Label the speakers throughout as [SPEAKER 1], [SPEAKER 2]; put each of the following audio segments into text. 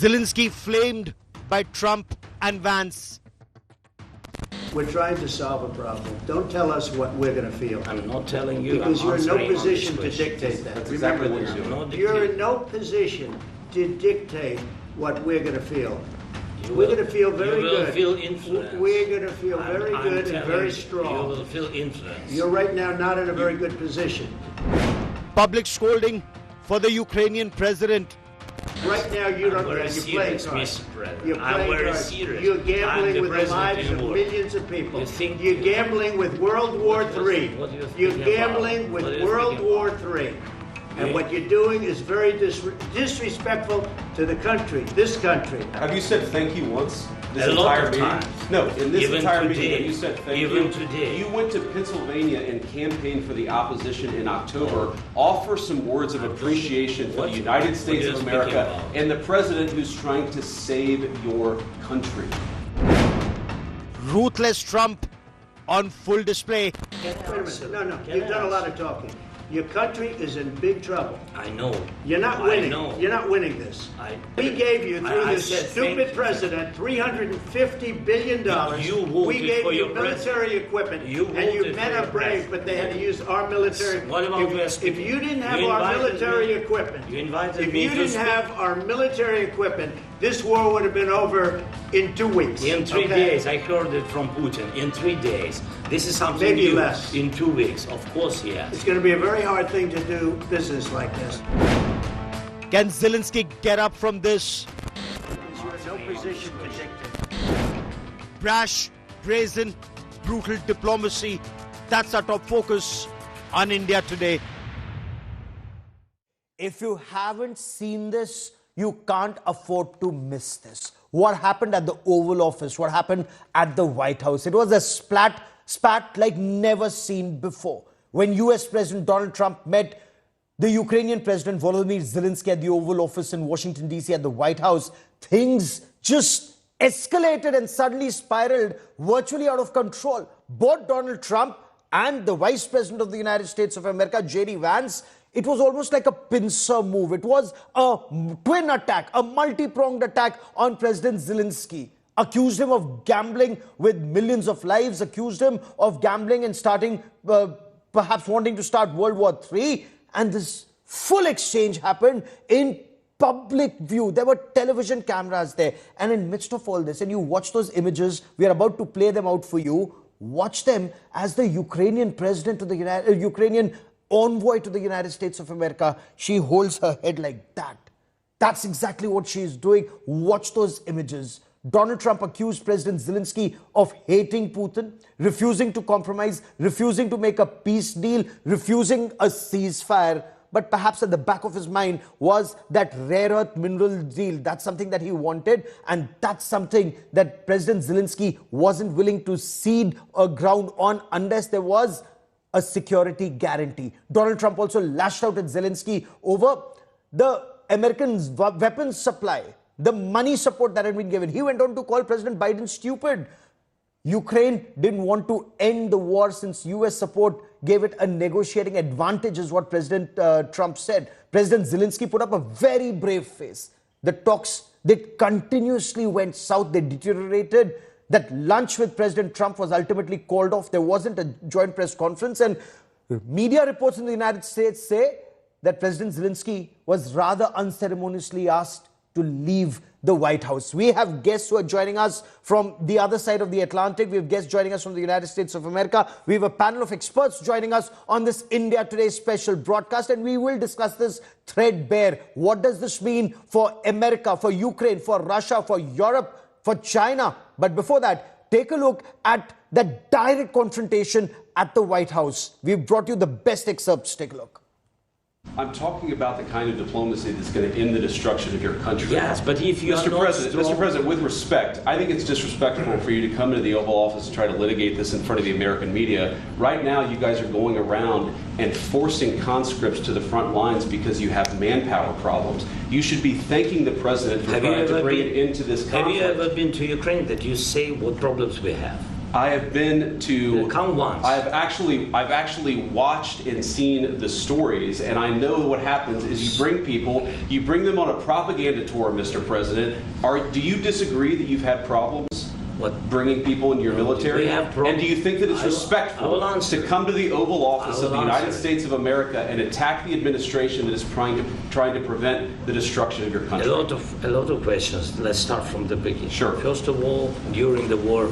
[SPEAKER 1] Zelenskyy flamed by Trump and Vance.
[SPEAKER 2] We're trying to solve a problem. Don't tell us what we're going to feel.
[SPEAKER 3] I'm not telling you.
[SPEAKER 2] Because you're in no position to dictate that. Remember this. You're in no position to dictate what we're going to feel. We're going to feel very good.
[SPEAKER 3] You will feel influence.
[SPEAKER 2] We're going to feel very good and very strong.
[SPEAKER 3] You will feel influence.
[SPEAKER 2] You're right now not in a very good position.
[SPEAKER 1] Public scolding for the Ukrainian president.
[SPEAKER 2] Right now, you don't. You're playing cards. You're playing cards. You're gambling with the lives of millions of people. You're gambling with World War III. You're gambling with World War III. And what you're doing is very disrespectful to the country, this country.
[SPEAKER 4] Have you said thank you once?
[SPEAKER 3] This entire meeting?
[SPEAKER 4] No, in this entire meeting,
[SPEAKER 3] today,
[SPEAKER 4] you said thank you.
[SPEAKER 3] Even today.
[SPEAKER 4] You went to Pennsylvania and campaigned for the opposition in October. Offer some words of appreciation for the United States of America and the president who's trying to save your country.
[SPEAKER 1] Ruthless Trump on full display.
[SPEAKER 2] Wait a minute. No. You've done a lot of talking. Your country is in big trouble.
[SPEAKER 3] I know.
[SPEAKER 2] You're not winning. You're not winning this. We gave you, through this stupid president, $350 billion. We gave you military equipment. And you men are brave, but they had to use our military.
[SPEAKER 3] What about
[SPEAKER 2] if you didn't have our military equipment, this war would have been over in 2 weeks.
[SPEAKER 3] In 3 days. I heard it from Putin. In 3 days. This is something
[SPEAKER 2] maybe
[SPEAKER 3] new.
[SPEAKER 2] Less.
[SPEAKER 3] In 2 weeks. Of course, yes.
[SPEAKER 2] It's going to be a very hard thing to do business like this.
[SPEAKER 1] Can Zelenskyy get up from this?
[SPEAKER 2] You're in no position to dictate.
[SPEAKER 1] Brash, brazen, brutal diplomacy. That's our top focus on India Today. If you haven't seen this, you can't afford to miss this. What happened at the Oval Office? What happened at the White House? It was a spat like never seen before. When US President Donald Trump met the Ukrainian President Volodymyr Zelenskyy at the Oval Office in Washington, D.C. at the White House, things just escalated and suddenly spiraled virtually out of control. Both Donald Trump and the Vice President of the United States of America, J.D. Vance, it was almost like a pincer move. It was a twin attack, a multi-pronged attack on President Zelenskyy. Accused him of gambling with millions of lives, accused him of gambling and starting, perhaps wanting to start World War III. And this full exchange happened in public view. There were television cameras there. And in the midst of all this, and you watch those images, we are about to play them out for you. Watch them as the Ukrainian president of the Ukrainian envoy to the United States of America, she holds her head like that. That's exactly what she is doing. Watch those images. Donald Trump accused President Zelenskyy of hating Putin, refusing to compromise, refusing to make a peace deal, refusing a ceasefire. But perhaps at the back of his mind was that rare earth mineral deal. That's something that he wanted. And that's something that President Zelenskyy wasn't willing to cede ground on unless there was a security guarantee. Donald Trump also lashed out at Zelenskyy over the American weapons supply, the money support that had been given. He went on to call President Biden stupid. Ukraine didn't want to end the war since US support gave it a negotiating advantage, is what President Trump said. President Zelenskyy put up a very brave face. The talks, they continuously went south, they deteriorated. That lunch with President Trump was ultimately called off. There wasn't a joint press conference. And media reports in the United States say that President Zelenskyy was rather unceremoniously asked to leave the White House. We have guests who are joining us from the other side of the Atlantic. We have guests joining us from the United States of America. We have a panel of experts joining us on this India Today special broadcast, and we will discuss this threadbare. What does this mean for America, for Ukraine, for Russia, for Europe, for China? But before that, take a look at that direct confrontation at the White House. We've brought you the best excerpts. Take a look.
[SPEAKER 4] I'm talking about the kind of diplomacy that's going to end the destruction of your country.
[SPEAKER 3] Yes, but if you
[SPEAKER 4] Mr. President, with respect, I think it's disrespectful for you to come into the Oval Office and try to litigate this in front of the American media. Right now, you guys are going around and forcing conscripts to the front lines because you have manpower problems. You should be thanking the president for trying to bring it into this conflict.
[SPEAKER 3] Have you ever been to Ukraine that you say what problems we have?
[SPEAKER 4] I have been to.
[SPEAKER 3] Come once.
[SPEAKER 4] I've actually watched and seen the stories, and I know what happens is you bring people, you bring them on a propaganda tour, Mr. President. Do you disagree that you've had problems?
[SPEAKER 3] What?
[SPEAKER 4] Bringing people into your military?
[SPEAKER 3] We have
[SPEAKER 4] and do you think that it's respectful to come to the Oval Office of the United States of America and attack the administration that is trying to prevent the destruction of your country?
[SPEAKER 3] A lot of questions. Let's start from the beginning.
[SPEAKER 4] Sure.
[SPEAKER 3] First of all, during the war,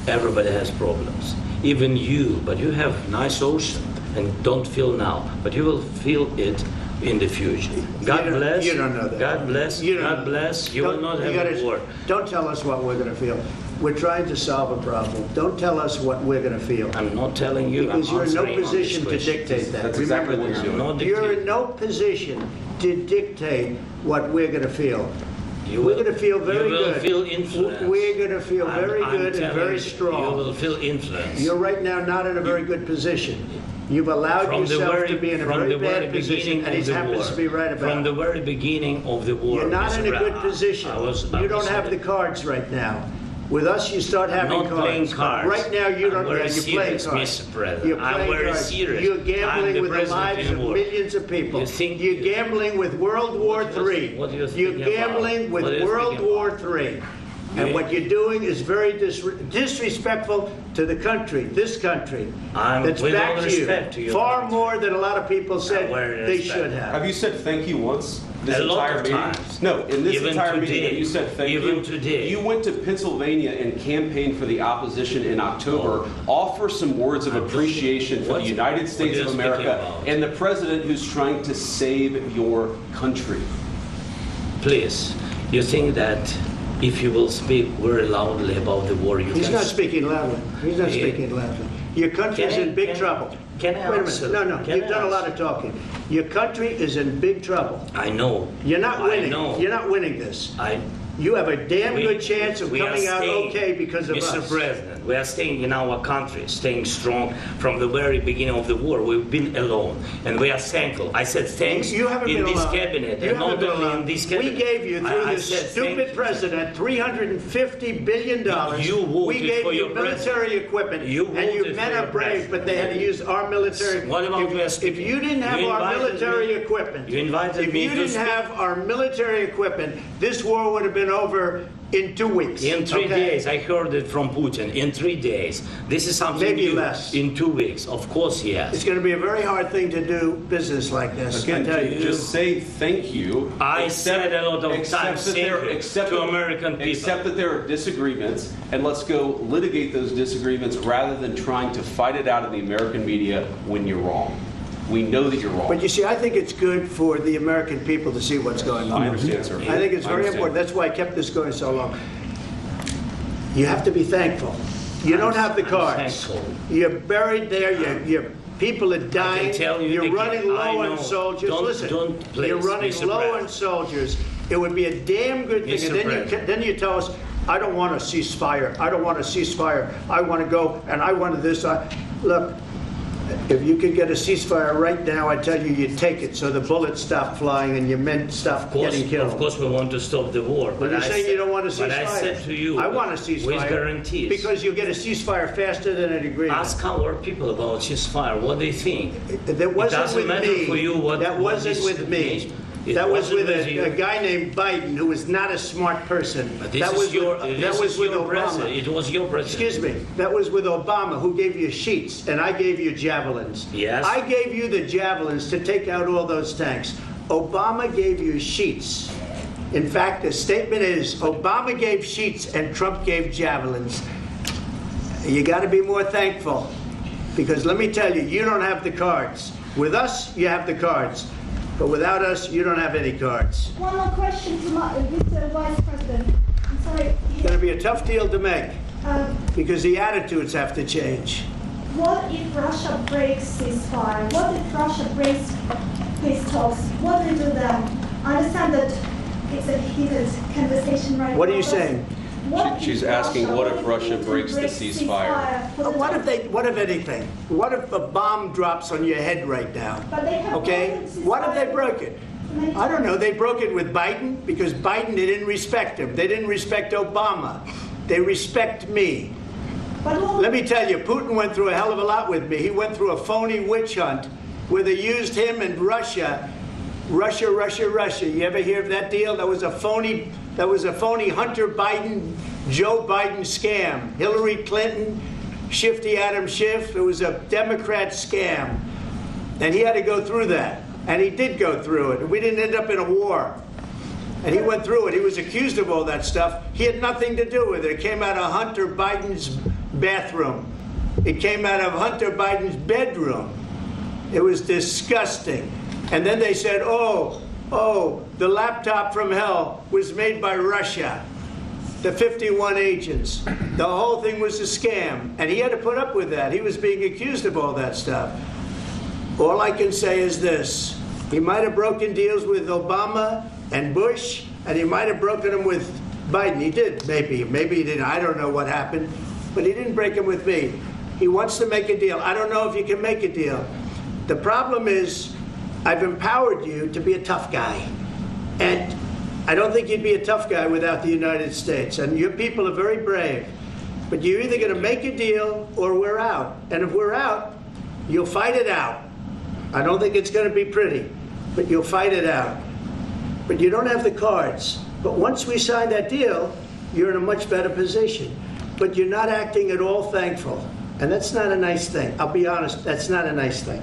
[SPEAKER 3] everybody has problems. Even you, but you have nice ocean and don't feel now, but you will feel it in the future. God bless.
[SPEAKER 2] You don't know that.
[SPEAKER 3] God bless. God bless. You will not have a war.
[SPEAKER 2] Don't tell us what we're going to feel. We're trying to solve a problem. Don't tell us what we're going to feel.
[SPEAKER 3] I'm not telling you.
[SPEAKER 2] Because you're in no position to dictate that.
[SPEAKER 4] That's exactly what you're doing.
[SPEAKER 2] You're in no position to dictate what we're going to feel.
[SPEAKER 3] We're
[SPEAKER 2] going to feel very good.
[SPEAKER 3] You will feel influence.
[SPEAKER 2] We're going to feel very good and very strong.
[SPEAKER 3] You will feel influence.
[SPEAKER 2] You're right now not in a very good position. You've allowed yourself to be in a very bad position, and he happens to be right about it.
[SPEAKER 3] From the very beginning of the war.
[SPEAKER 2] You're not in a good position. You don't have the cards right now. With us, you start having
[SPEAKER 3] cards.
[SPEAKER 2] Playing cards. Right now, you don't. You're playing cards.
[SPEAKER 3] Mr. President.
[SPEAKER 2] You're playing
[SPEAKER 3] I'm very
[SPEAKER 2] cards.
[SPEAKER 3] serious.
[SPEAKER 2] You're gambling with the lives of millions of people. You're gambling with World War III. You're gambling with World War III. And what you're doing is very disrespectful to the country, this country, that's back to you, far more than a lot of people said they should have.
[SPEAKER 4] Have you said thank you once? This
[SPEAKER 3] entire meeting?
[SPEAKER 4] Times. No, in this entire meeting, you said thank you.
[SPEAKER 3] Even today.
[SPEAKER 4] You went to Pennsylvania and campaigned for the opposition in October. Offer some words of appreciation for the United States of America and the president who's trying to save your country.
[SPEAKER 3] Please, you think that if you will speak very loudly about the war,
[SPEAKER 2] He's not speaking loudly. He's not speaking loudly. Your country is in big trouble.
[SPEAKER 3] Can I answer?
[SPEAKER 2] Wait a minute. No, you've done a lot of talking. Your country is in big trouble.
[SPEAKER 3] I know.
[SPEAKER 2] You're not winning.
[SPEAKER 3] I know.
[SPEAKER 2] You're not winning this. You have a damn good chance of coming out okay because of us.
[SPEAKER 3] Mr. President, we are staying in our country, staying strong from the very beginning of the war. We've been alone, and we are thankful. I said thanks
[SPEAKER 2] you haven't
[SPEAKER 3] in
[SPEAKER 2] been
[SPEAKER 3] this
[SPEAKER 2] alone.
[SPEAKER 3] cabinet,
[SPEAKER 2] you
[SPEAKER 3] and not only in this cabinet.
[SPEAKER 2] We gave you, through this stupid president, $350 billion.
[SPEAKER 3] You voted
[SPEAKER 2] we gave
[SPEAKER 3] for
[SPEAKER 2] you
[SPEAKER 3] your
[SPEAKER 2] military equipment, and you men are brave, but they had to use our military.
[SPEAKER 3] What about
[SPEAKER 2] if you didn't have our military equipment,
[SPEAKER 3] you invited me
[SPEAKER 2] if you didn't have our military equipment, this war would have been over in 2 weeks.
[SPEAKER 3] In 3 days. I heard it from Putin. In 3 days. This is something
[SPEAKER 2] maybe
[SPEAKER 3] new.
[SPEAKER 2] Less.
[SPEAKER 3] In 2 weeks. Of course, yes.
[SPEAKER 2] It's going to be a very hard thing to do business like this.
[SPEAKER 4] Again,
[SPEAKER 2] I tell you.
[SPEAKER 4] just say thank you.
[SPEAKER 3] I said a lot of times to American people.
[SPEAKER 4] Accept that there are disagreements, and let's go litigate those disagreements rather than trying to fight it out in the American media when you're wrong. We know that you're wrong.
[SPEAKER 2] But you see, I think it's good for the American people to see what's going on.
[SPEAKER 4] I understand, sir.
[SPEAKER 2] I think it's very important. That's why I kept this going so long. You have to be thankful. You don't have the cards. You're buried there. Your people are dying. You're running low on soldiers. Listen, you're running low on soldiers. It would be a damn good thing. And then you tell us, I don't want a ceasefire. I don't want a ceasefire. I want to go and I want this. Look. If you could get a ceasefire right now, I tell you, you'd take it so the bullets stop flying and your men stop getting killed.
[SPEAKER 3] Of course, we want to stop the war.
[SPEAKER 2] But you're saying you don't want a ceasefire.
[SPEAKER 3] But I said to you,
[SPEAKER 2] I want a ceasefire.
[SPEAKER 3] With guarantees.
[SPEAKER 2] Because you'll get a ceasefire faster than an agreement.
[SPEAKER 3] Ask our people about ceasefire, what they think.
[SPEAKER 2] That wasn't with me.
[SPEAKER 3] For you what,
[SPEAKER 2] that wasn't with me. That was with a guy named Biden, who was not a smart person.
[SPEAKER 3] That was with Obama. It was your president.
[SPEAKER 2] Excuse me. That was with Obama, who gave you sheets, and I gave you javelins.
[SPEAKER 3] Yes.
[SPEAKER 2] I gave you the javelins to take out all those tanks. Obama gave you sheets. In fact, the statement is, Obama gave sheets and Trump gave javelins. You got to be more thankful, because let me tell you, you don't have the cards. With us, you have the cards. But without us, you don't have any cards.
[SPEAKER 5] One more question to Mr. Vice President. I'm sorry.
[SPEAKER 2] It's going to be a tough deal to make because the attitudes have to change.
[SPEAKER 5] What if Russia breaks ceasefire? What if Russia breaks peace talks? What do you do then? I understand that it's a heated conversation right now.
[SPEAKER 2] What are you saying?
[SPEAKER 4] She's asking, what if Russia breaks the ceasefire?
[SPEAKER 2] What if anything? What if a bomb drops on your head right now?
[SPEAKER 5] But they have
[SPEAKER 2] What if they broke it? I don't know. They broke it with Biden because Biden, they didn't respect him. They didn't respect Obama. They respect me.
[SPEAKER 5] But
[SPEAKER 2] let me tell you, Putin went through a hell of a lot with me. He went through a phony witch hunt where they used him and Russia. You ever hear of that deal? That was a phony Hunter Biden, Joe Biden scam. Hillary Clinton, Shifty Adam Schiff. It was a Democrat scam. And he had to go through that. And he did go through it. We didn't end up in a war. And he went through it. He was accused of all that stuff. He had nothing to do with it. It came out of Hunter Biden's bathroom. It came out of Hunter Biden's bedroom. It was disgusting. And then they said, oh, the laptop from hell was made by Russia. The 51 agents. The whole thing was a scam. And he had to put up with that. He was being accused of all that stuff. All I can say is this. He might have broken deals with Obama and Bush, and he might have broken them with Biden. He did, maybe. Maybe he didn't. I don't know what happened. But he didn't break them with me. He wants to make a deal. I don't know if you can make a deal. The problem is, I've empowered you to be a tough guy. And I don't think you'd be a tough guy without the United States. And your people are very brave. But you're either going to make a deal or we're out. And if we're out, you'll fight it out. I don't think it's going to be pretty, but you'll fight it out. But you don't have the cards. But once we sign that deal, you're in a much better position. But you're not acting at all thankful. And that's not a nice thing. I'll be honest, that's not a nice thing.